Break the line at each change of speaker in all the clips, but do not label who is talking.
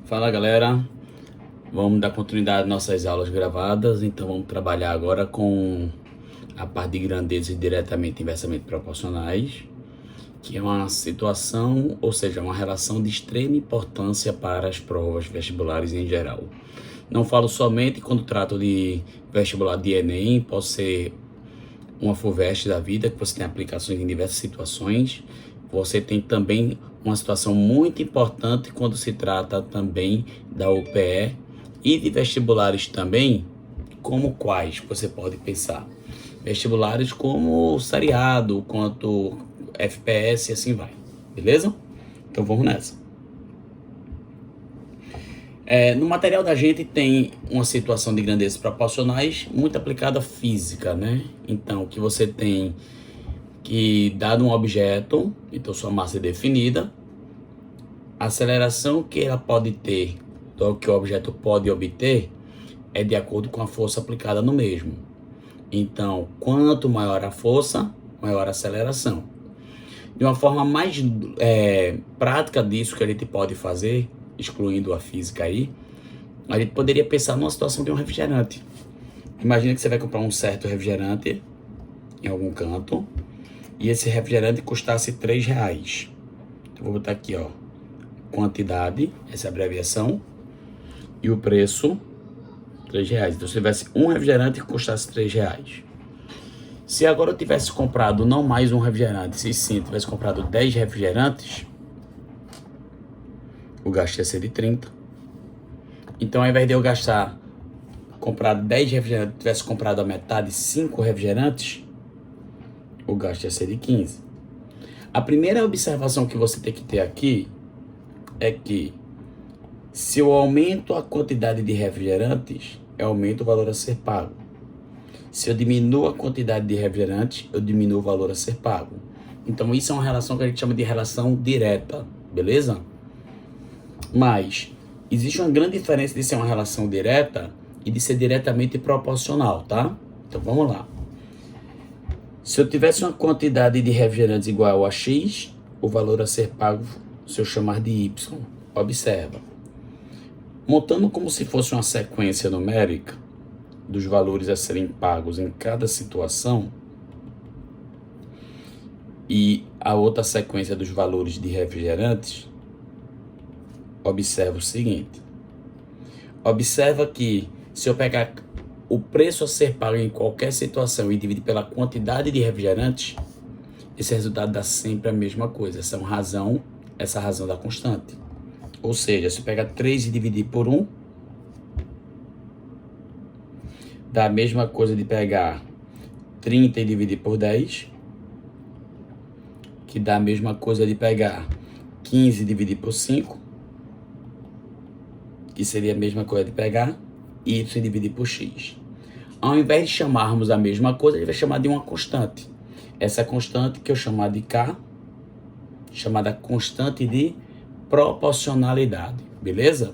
Fala galera, vamos dar continuidade às nossas aulas gravadas. Então vamos trabalhar agora com a parte de grandezas diretamente e inversamente proporcionais, que é uma situação, ou seja, uma relação de extrema importância para as provas vestibulares em geral. Não falo somente quando trato de vestibular de Enem, pode ser uma FUVEST da vida, que você tem aplicações em diversas situações. Você tem também uma situação muito importante quando se trata também da UPE e de vestibulares também, como quais você pode pensar. Vestibulares como seriado, quanto FPS e assim vai, beleza? Então vamos nessa. No material da gente tem uma situação de grandezas proporcionais muito aplicada à física, né? Então, que você tem que, dado um objeto, então sua massa é definida, a aceleração que ela pode ter, do que o objeto pode obter, é de acordo com a força aplicada no mesmo. Então, quanto maior a força, maior a aceleração. De uma forma mais prática disso que a gente pode fazer, excluindo a física aí, a gente poderia pensar numa situação de um refrigerante. Imagina que você vai comprar um certo refrigerante em algum canto e esse refrigerante custasse R$3. Então, vou botar aqui, ó, quantidade, essa é a abreviação, e o preço, R$3. Então, se tivesse um refrigerante que custasse R$3. Se agora eu tivesse comprado não mais um refrigerante, se sim, tivesse comprado 10 refrigerantes, o gasto ia ser de 30. Então, ao invés de eu comprar 10 refrigerantes, tivesse comprado a metade, 5 refrigerantes, o gasto ia ser de 15. A primeira observação que você tem que ter aqui é que se eu aumento a quantidade de refrigerantes, eu aumento o valor a ser pago. Se eu diminuo a quantidade de refrigerantes, eu diminuo o valor a ser pago. Então isso é uma relação que a gente chama de relação direta, beleza? Mas existe uma grande diferença de ser uma relação direta e de ser diretamente proporcional, tá? Então vamos lá. Se eu tivesse uma quantidade de refrigerantes igual a X, o valor a ser pago, se eu chamar de Y. Observa. Montando como se fosse uma sequência numérica dos valores a serem pagos em cada situação e a outra sequência dos valores de refrigerantes, observa o seguinte. Observa que se eu pegar o preço a ser pago em qualquer situação e dividir pela quantidade de refrigerantes, esse resultado dá sempre a mesma coisa. Essa razão da constante. Ou seja, se eu pegar 3 e dividir por 1, dá a mesma coisa de pegar 30 e dividir por 10, que dá a mesma coisa de pegar 15 e dividir por 5, que seria a mesma coisa de pegar y e dividir por x. Ao invés de chamarmos a mesma coisa, a gente vai chamar de uma constante. Essa constante que eu chamar de K, chamada constante de proporcionalidade, beleza?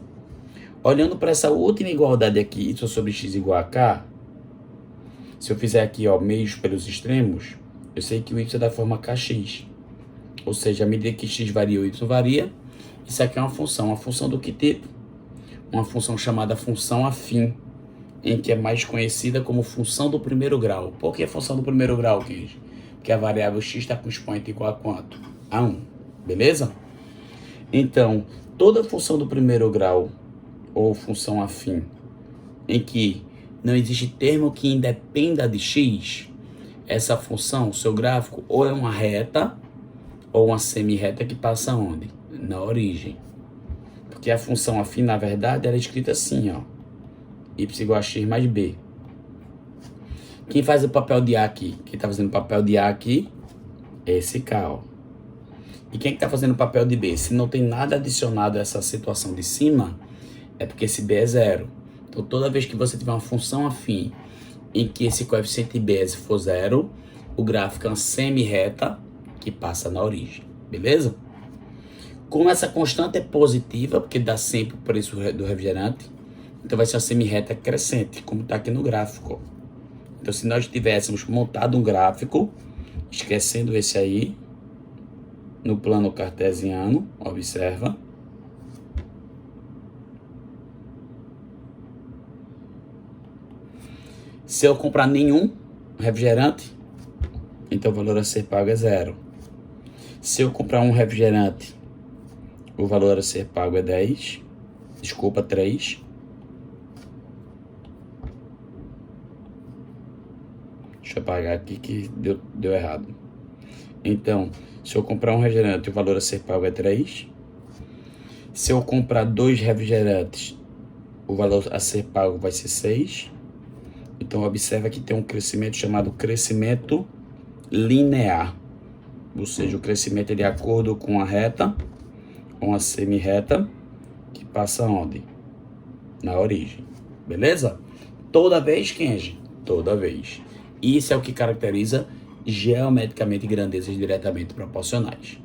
Olhando para essa última igualdade aqui, y sobre x igual a K, se eu fizer aqui, ó, meios pelos extremos, eu sei que o y é da forma kx. Ou seja, à medida que x varia, o y varia. Isso aqui é uma função do que tipo? Uma função chamada função afim, em que é mais conhecida como função do primeiro grau. Por que função do primeiro grau, Kenji? Porque a variável x está com expoente igual a quanto? A 1, beleza? Então, toda função do primeiro grau, ou função afim, em que não existe termo que independa de x, essa função, o seu gráfico, ou é uma reta, ou uma semi-reta que passa onde? Na origem. Porque a função afim, na verdade, ela é escrita assim, ó. Y igual a x mais b. Quem faz o papel de A aqui? Quem está fazendo o papel de A aqui é esse K, ó. E quem está fazendo o papel de B? Se não tem nada adicionado a essa situação de cima, é porque esse B é zero. Então, toda vez que você tiver uma função afim em que esse coeficiente B for zero, o gráfico é uma semi-reta que passa na origem, beleza? Como essa constante é positiva, porque dá sempre o preço do refrigerante, então vai ser uma semi-reta crescente, como está aqui no gráfico. Então, se nós tivéssemos montado um gráfico, esquecendo esse aí, no plano cartesiano, observa, Se eu comprar nenhum refrigerante, então o valor a ser pago é 0. Se eu comprar um refrigerante, o valor a ser pago é 10. Desculpa, 3. Deixa eu apagar aqui que deu errado. Então, se eu comprar um refrigerante, o valor a ser pago é 3. Se eu comprar 2 refrigerantes, o valor a ser pago vai ser 6. Então, observa que tem um crescimento chamado crescimento linear. Ou seja, o crescimento é de acordo com a reta, com a semi-reta, que passa onde? Na origem. Beleza? Toda vez, Kenji? Toda vez. Isso é o que caracteriza geometricamente grandezas diretamente proporcionais.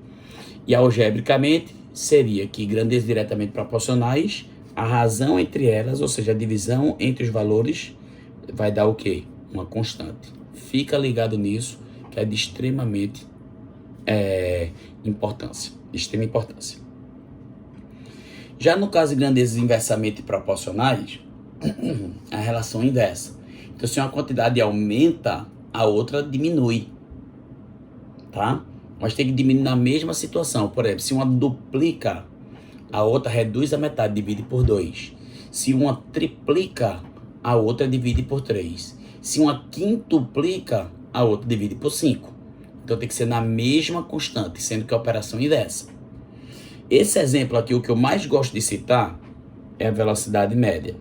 E algebricamente, seria que grandezas diretamente proporcionais, a razão entre elas, ou seja, a divisão entre os valores, vai dar o quê? Uma constante. Fica ligado nisso, que é de extremamente importância. De extrema importância. Já no caso de grandezas inversamente proporcionais, a relação é inversa. Então, se uma quantidade aumenta, a outra diminui, tá? Mas tem que diminuir na mesma situação. Por exemplo, se uma duplica, a outra reduz a metade, divide por 2. Se uma triplica, a outra divide por 3. Se uma quintuplica, a outra divide por 5. Então, tem que ser na mesma constante, sendo que a operação é inversa. Esse exemplo aqui, o que eu mais gosto de citar, é a velocidade média.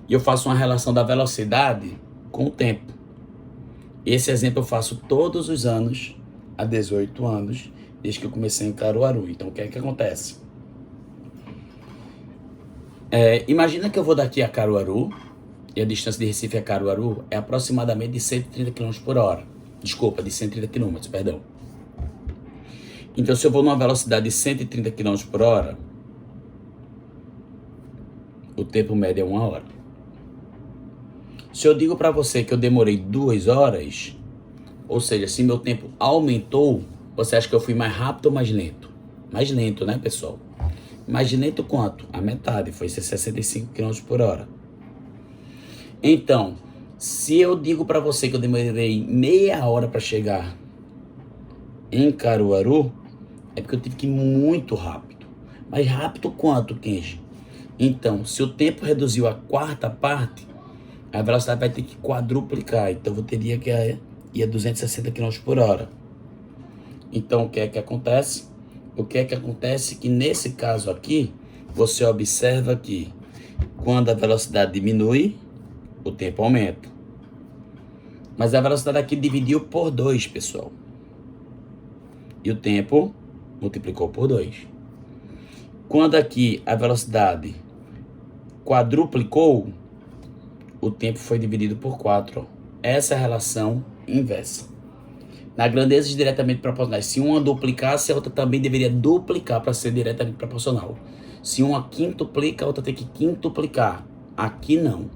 E eu faço uma relação da velocidade com o tempo. Esse exemplo eu faço todos os anos, há 18 anos, desde que eu comecei em Caruaru. Então, o que é que acontece? Imagina que eu vou daqui a Caruaru, e a distância de Recife a Caruaru é aproximadamente de 130 km por hora. Desculpa, de 130 km, perdão. Então, se eu vou numa velocidade de 130 km por hora, o tempo médio é 1 hora. Se eu digo para você que eu demorei 2 horas, ou seja, se meu tempo aumentou, você acha que eu fui mais rápido ou mais lento? Mais lento, né, pessoal? Mais lento quanto? A metade, foi 65 km por hora. Então, se eu digo para você que eu demorei meia hora para chegar em Caruaru, é porque eu tive que ir muito rápido. Mas rápido quanto, Kenji? Então, se o tempo reduziu a quarta parte, a velocidade vai ter que quadruplicar. Então, eu teria que ir a 260 km por hora. Então, o que é que acontece? O que é que acontece que nesse caso aqui, você observa que quando a velocidade diminui, o tempo aumenta. Mas a velocidade aqui dividiu por 2, pessoal. E o tempo multiplicou por 2. Quando aqui a velocidade quadruplicou, o tempo foi dividido por 4. Essa é a relação inversa. Na grandeza diretamente proporcionais, se uma duplicasse, a outra também deveria duplicar para ser diretamente proporcional. Se uma quintuplica, a outra tem que quintuplicar. Aqui não.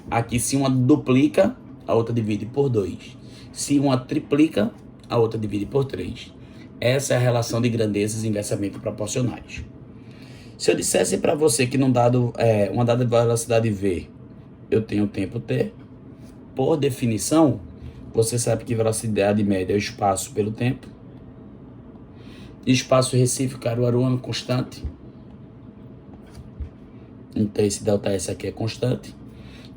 Aqui, se uma duplica, a outra divide por 2. Se uma triplica, a outra divide por 3. Essa é a relação de grandezas inversamente proporcionais. Se eu dissesse para você que num dado, uma dada velocidade V, eu tenho tempo T, por definição, você sabe que velocidade média é o espaço pelo tempo. Espaço Recife, Caruaru é uma constante. Então esse ΔS aqui é constante.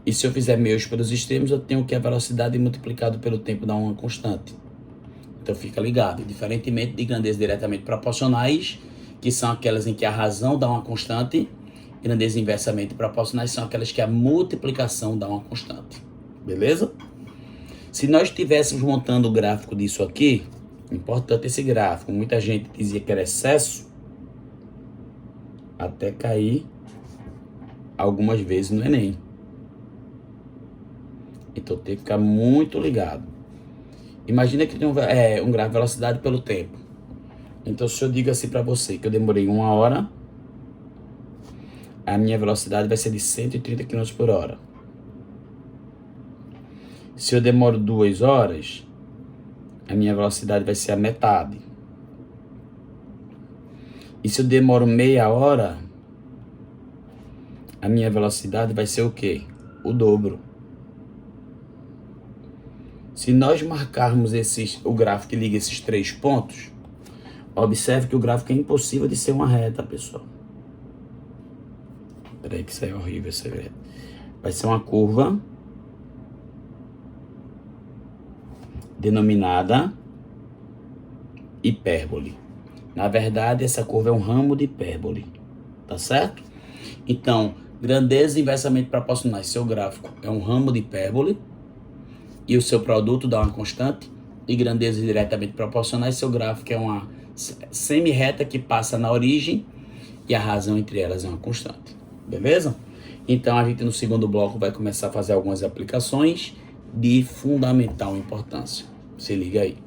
E se eu fizer meios pelos extremos, eu tenho que a velocidade multiplicado pelo tempo dá uma constante. Então fica ligado. Diferentemente de grandezas diretamente proporcionais, que são aquelas em que a razão dá uma constante, grandezas inversamente proporcionais são aquelas que a multiplicação dá uma constante. Beleza? Se nós estivéssemos montando o gráfico disso aqui, importante esse gráfico, muita gente dizia que era excesso, até cair algumas vezes no Enem. Então tem que ficar muito ligado. Imagina que tem um gráfico de velocidade pelo tempo. Então se eu digo assim para você que eu demorei 1 hora, a minha velocidade vai ser de 130 km por hora. Se eu demoro 2 horas, a minha velocidade vai ser a metade. E se eu demoro meia hora, a minha velocidade vai ser o quê? O dobro. Se nós marcarmos o gráfico que liga esses 3 pontos, observe que o gráfico é impossível de ser uma reta, pessoal. Peraí que isso aí é horrível, esse segredo. Vai ser uma curva denominada hipérbole. Na verdade, essa curva é um ramo de hipérbole, tá certo? Então, grandezas inversamente proporcionais. Seu gráfico é um ramo de hipérbole e o seu produto dá uma constante, e grandezas diretamente proporcionais, seu gráfico é uma semi-reta que passa na origem e a razão entre elas é uma constante. Beleza? Então, a gente no segundo bloco vai começar a fazer algumas aplicações de fundamental importância. Se liga aí.